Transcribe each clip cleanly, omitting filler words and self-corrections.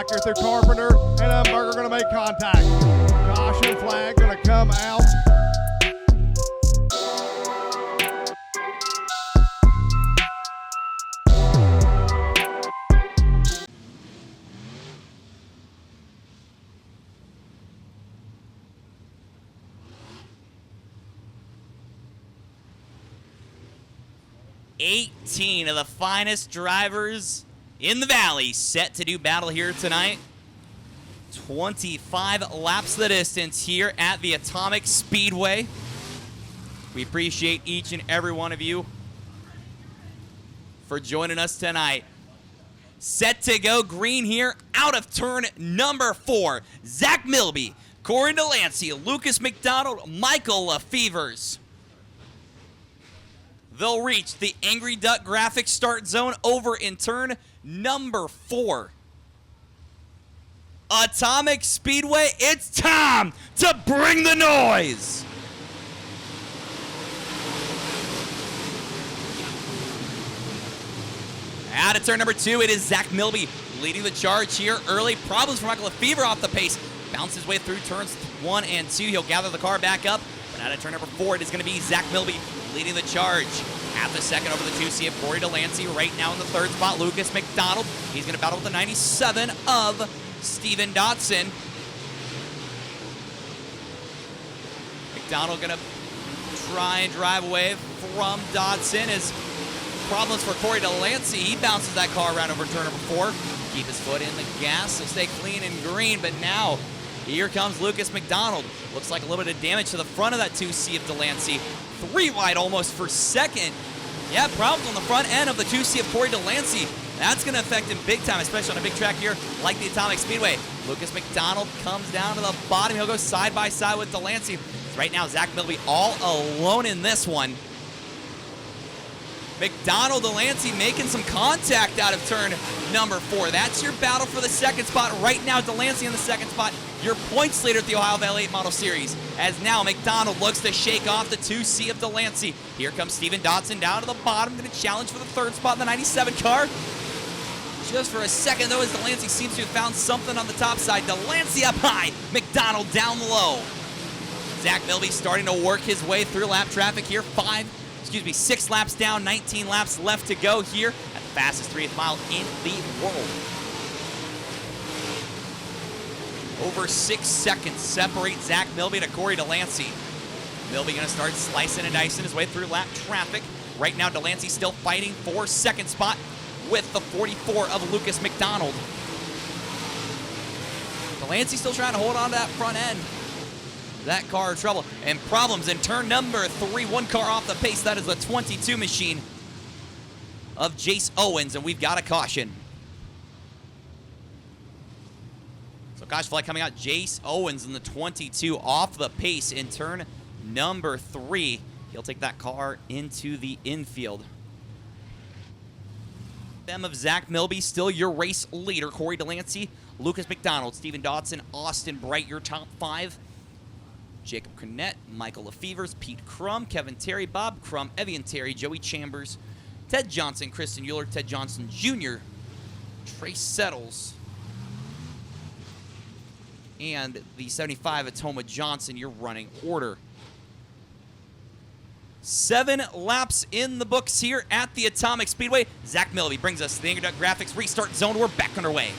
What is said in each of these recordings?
back here through Carpenter, and Umberger going to make contact. Caution flag going to come out. $18 of the finest drivers in the valley set to do battle here tonight. 25 laps the distance here at the Atomic Speedway. We appreciate each and every one of you for joining us tonight. Set to go green here out of turn number 4. Zach Milby, Corey Delancey, Lucas McDonald, Michael Lefevers. They'll reach the Angry Duck graphics start zone over in turn number 4. Atomic Speedway, it's time to bring the noise. Out of turn number 2, it is Zach Milby leading the charge here early. Problems for Michael Lefevre off the pace. Bounces his way through turns 1 and 2. He'll gather the car back up. But out of turn number 4, it is going to be Zach Milby leading the charge. At the second over the 2C of Corey Delancey. Right now in the 3rd spot, Lucas McDonald. He's going to battle with the 97 of Steven Dotson. McDonald going to try and drive away from Dotson as problems for Corey Delancey. He bounces that car around over turn number 4. Keep his foot in the gas, so stay clean and green. But now, here comes Lucas McDonald. Looks like a little bit of damage to the front of that 2C of Delancey. 3 wide almost for second. Yeah, problems on the front end of the 2C of Corey Delancey. That's going to affect him big time, especially on a big track here like the Atomic Speedway. Lucas McDonald comes down to the bottom. He'll go side by side with Delancey. Right now, Zach Milby all alone in this one. McDonald, Delancey making some contact out of turn number 4. That's your battle for the 2nd spot. Right now, Delancey in the 2nd spot. Your points leader at the Ohio Valley 8 Model Series. As now McDonald looks to shake off the 2C of Delancey. Here comes Steven Dotson down to the bottom. Going to challenge for the 3rd spot in the 97 car. Just for a second, though, as Delancey seems to have found something on the top side. Delancey up high. McDonald down low. Zach Milby starting to work his way through lap traffic here. 6 laps down, 19 laps left to go here at the fastest 3/8 mile in the world. Over 6 seconds separate Zach Milby to Corey Delancey. Milby going to start slicing and dicing his way through lap traffic. Right now, Delancey still fighting for 2nd spot with the 44 of Lucas McDonald. Delancey still trying to hold on to that front end. That car in trouble. And problems in turn number 3. 1 car off the pace. That is the 22 machine of Jace Owens, and we've got a caution. So caution flag coming out. Jace Owens in the 22 off the pace in turn number 3. He'll take that car into the infield. Them of Zach Milby, still your race leader. Corey Delancey, Lucas McDonald, Steven Dotson, Austin Bright, your top 5. Jacob Cornett, Michael Lefevers, Pete Crum, Kevin Terry, Bob Crum, Evian Terry, Joey Chambers, Ted Johnson, Kristen Euler, Ted Johnson Jr., Trace Settles, and the 75 Atoma Johnson, your running order. 7 laps in the books here at the Atomic Speedway. Zach Milby brings us to the Angry Duck Graphics restart zone. We're back underway.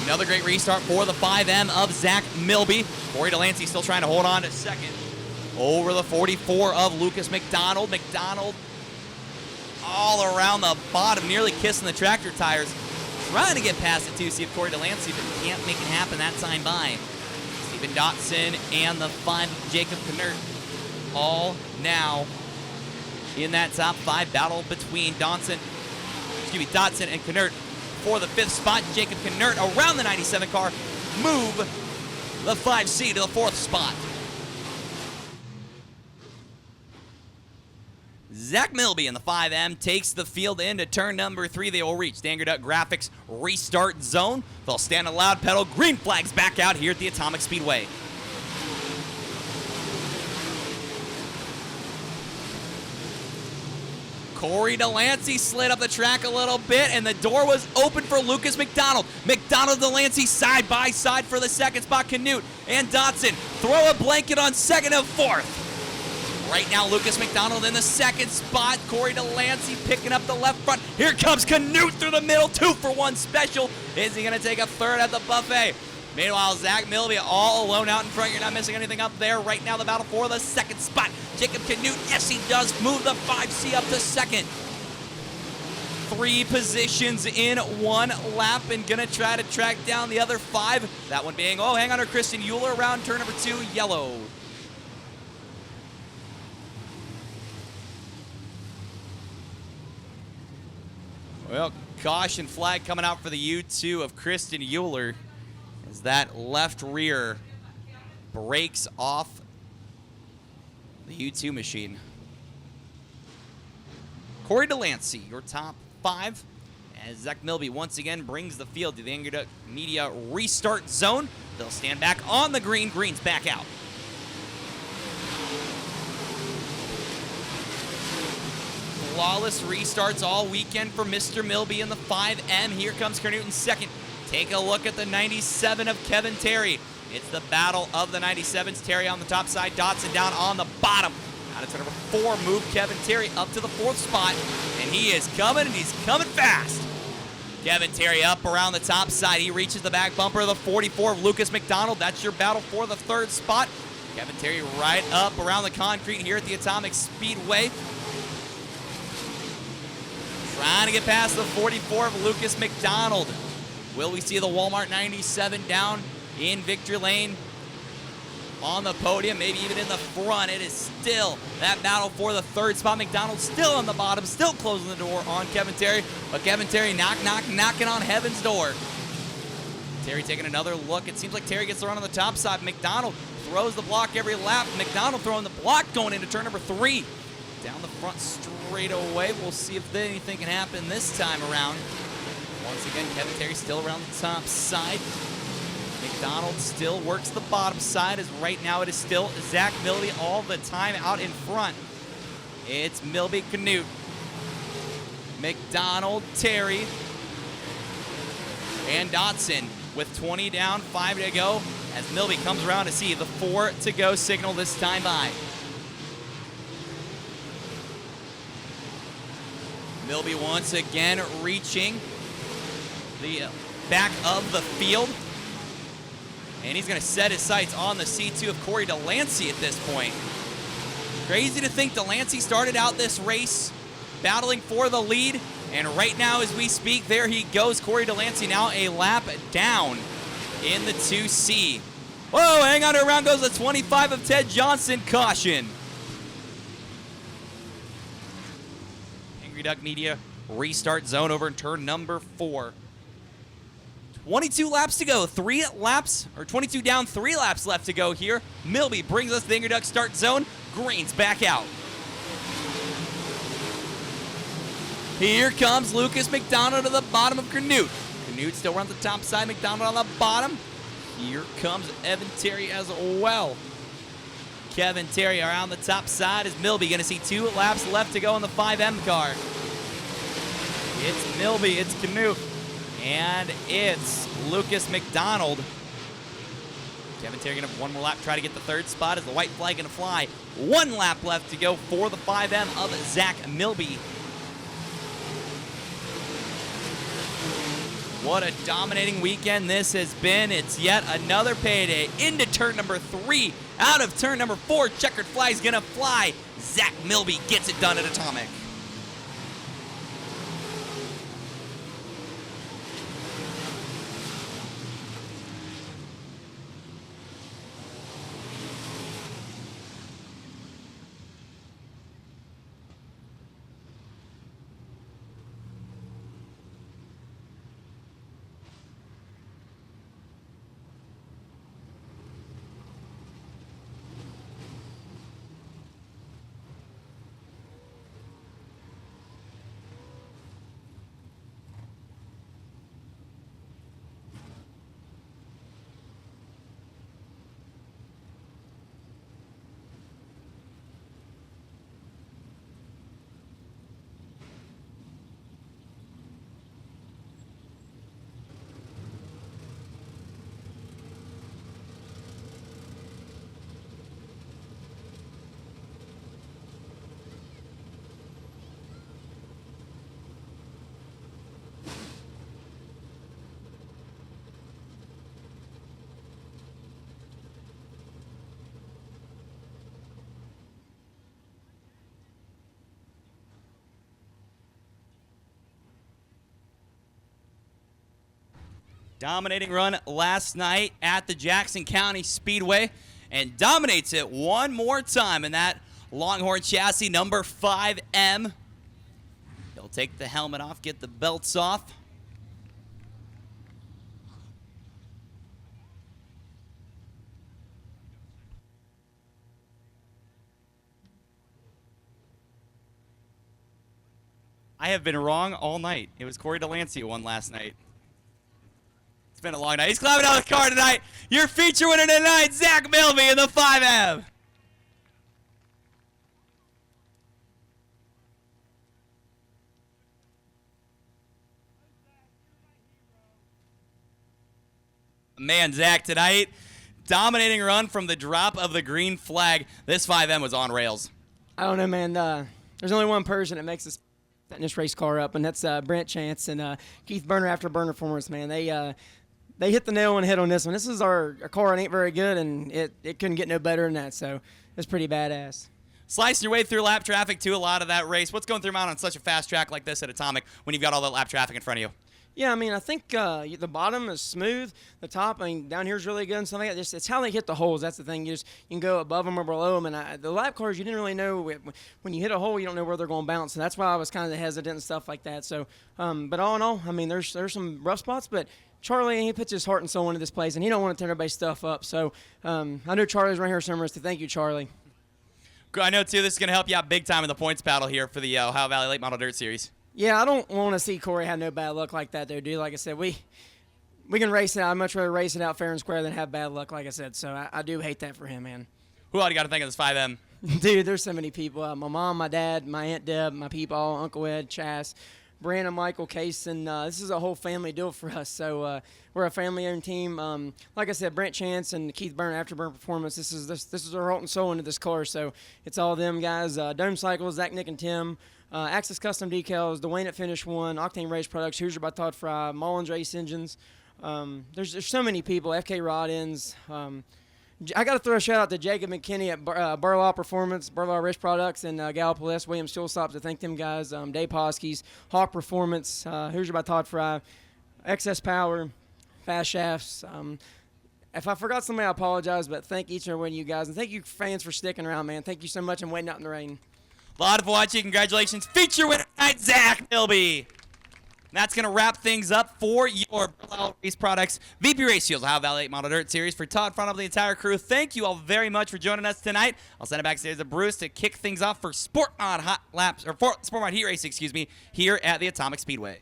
Another great restart for the 5M of Zach Milby. Corey Delancey still trying to hold on to 2nd. Over the 44 of Lucas McDonald. McDonald all around the bottom, nearly kissing the tractor tires. Trying to get past the 2C of Corey Delancey, but can't make it happen that time by. Steven Dotson and the 5 of Jacob Knert all now in that top 5 battle between Dotson and Knert. For the 5th spot, Jacob Knert around the 97 car, move the 5C to the 4th spot. Zach Milby in the 5M takes the field into turn number 3. They will reach the Angry Duck Graphics restart zone. They'll stand a loud pedal. Green flags back out here at the Atomic Speedway. Corey Delancey slid up the track a little bit, and the door was open for Lucas McDonald. McDonald, Delancey side by side for the second spot. Canute and Dotson throw a blanket on second and fourth. Right now, Lucas McDonald in the second spot. Corey Delancey picking up the left front. Here comes Canute through the middle. 2-for-1 special. Is he going to take a third at the buffet? Meanwhile, Zach Milby all alone out in front. You're not missing anything up there. Right now, the battle for the second spot. Jacob Canute, yes, he does move the 5C up to second. 3 positions in 1 lap, and gonna try to track down the other 5. That one being, oh, hang on to Kristen Euler around turn number 2, yellow. Well, caution flag coming out for the U2 of Kristen Euler as that left rear breaks off the U2 machine. Corey Delancey, your top 5, as Zach Milby once again brings the field to the Angry Duck Media restart zone. They'll stand back on the green. Green's back out. Flawless restarts all weekend for Mr. Milby in the 5M. Here comes Canute in second. Take a look at the 97 of Kevin Terry. It's the battle of the 97s. Terry on the top side, Dotson down on the bottom. Out of turn number 4, move Kevin Terry up to the 4th spot. And he is coming, and he's coming fast. Kevin Terry up around the top side. He reaches the back bumper of the 44 of Lucas McDonald. That's your battle for the 3rd spot. Kevin Terry right up around the concrete here at the Atomic Speedway. Trying to get past the 44 of Lucas McDonald. Will we see the Walmart 97 down in victory lane on the podium, maybe even in the front? It is still that battle for the 3rd spot. McDonald still on the bottom, still closing the door on Kevin Terry, but Kevin Terry knocking on heaven's door. Terry taking another look. It seems like Terry gets the run on the top side. McDonald throws the block every lap. McDonald throwing the block going into turn number 3. Down the front straight away. We'll see if anything can happen this time around. Once again, Kevin Terry still around the top side. McDonald still works the bottom side, as right now it is still Zach Milby all the time out in front. It's Milby, Canute, McDonald, Terry, and Dotson with 20 down, 5 to go, as Milby comes around to see the 4 to go signal this time by. Milby once again reaching the back of the field. And he's going to set his sights on the C2 of Corey Delancey at this point. Crazy to think Delancey started out this race battling for the lead. And right now as we speak, there he goes. Corey Delancey now a lap down in the 2C. Whoa, hang on, around goes the 25 of Ted Johnson. Caution. Angry Duck Media restart zone over in turn number 4. 22 laps to go, 3 laps, or 22 down, 3 laps left to go here. Milby brings us to the Angry Duck start zone. Green's back out. Here comes Lucas McDonald to the bottom of Canute. Canute still runs the top side, McDonald on the bottom. Here comes Evan Terry as well. Kevin Terry around the top side. Is Milby going to see 2 laps left to go in the 5M car? It's Milby, it's Canute. And it's Lucas McDonald. Kevin Terry going to have 1 more lap, try to get the 3rd spot. Is the white flag going to fly? 1 lap left to go for the 5M of Zach Milby. What a dominating weekend this has been. It's yet another payday into turn number 3. Out of turn number 4, checkered flag's going to fly. Zach Milby gets it done at Atomic. Dominating run last night at the Jackson County Speedway and dominates it one more time in that Longhorn chassis number 5M. He'll take the helmet off, get the belts off. I have been wrong all night. It was Corey Delancey who won last night. It's been a long night. He's climbing out of the car tonight. Your feature winner tonight, Zach Milby in the 5M. Man, Zach, tonight, dominating run from the drop of the green flag. This 5M was on rails. I don't know, man. There's only one person that makes this race car up, and that's Brent Chance and Keith Burner after Burner Performance, man. They hit the nail on the head on this one. This is our car, and ain't very good, and it couldn't get no better than that, so it's pretty badass. Slicing your way through lap traffic to a lot of that race. What's going through your mind on such a fast track like this at Atomic when you've got all that lap traffic in front of you? Yeah, I mean, I think the bottom is smooth. The top, I mean, down here is really good and stuff like that. Just, it's how they hit the holes. That's the thing. You can go above them or below them. And the lap cars, you didn't really know. When you hit a hole, you don't know where they're going to bounce. And that's why I was kind of hesitant and stuff like that. So, but all in all, I mean, there's some rough spots. But Charlie, he puts his heart and soul into this place, and he don't want to tear everybody's stuff up. So I know Charlie's right here somewhere, so thank you, Charlie. I know, too, this is going to help you out big time in the points battle here for the Ohio Valley Late Model Dirt Series. Yeah, I don't want to see Corey have no bad luck like that, though, dude. Like I said, we can race it out. I'd much rather race it out fair and square than have bad luck, like I said. So I do hate that for him, man. Who all do you got to think of this 5M? Dude, there's so many people. My mom, my dad, my Aunt Deb, my people, Uncle Ed, Chas, Brandon, Michael, Case, and this is a whole family deal for us. So we're a family-owned team. Like I said, Brent Chance and Keith Burner after Burn Performance. This is our heart and soul into this car. So it's all them guys. Dome Cycles, Zach, Nick, and Tim. Access Custom Decals, Dwayne at Finish One, Octane Race Products, Hoosier by Todd Fry, Mullins Race Engines. There's so many people. FK Rod Ends. I got to throw a shout out to Jacob McKinney at Burlaw Performance, Burlaw Race Products, and Gallipolis, Williams Fuel Stops. To thank them guys. Dave Poskey's, Hawk Performance, Hoosier by Todd Fry, Excess Power, Fast Shafts. If I forgot somebody, I apologize, but thank each and every one of you guys, and thank you fans for sticking around, man. Thank you so much and waiting out in the rain. A lot of watching. Congratulations. Feature winner tonight, Zach Milby. That's going to wrap things up for your Race Products VP Race Shields Ohio Valley Late Model Dirt Series. For Todd, front of the entire crew, thank you all very much for joining us tonight. I'll send it backstage to Bruce to kick things off for Sport Mod Hot Laps, or for Sport Mod Heat Race, excuse me, here at the Atomic Speedway.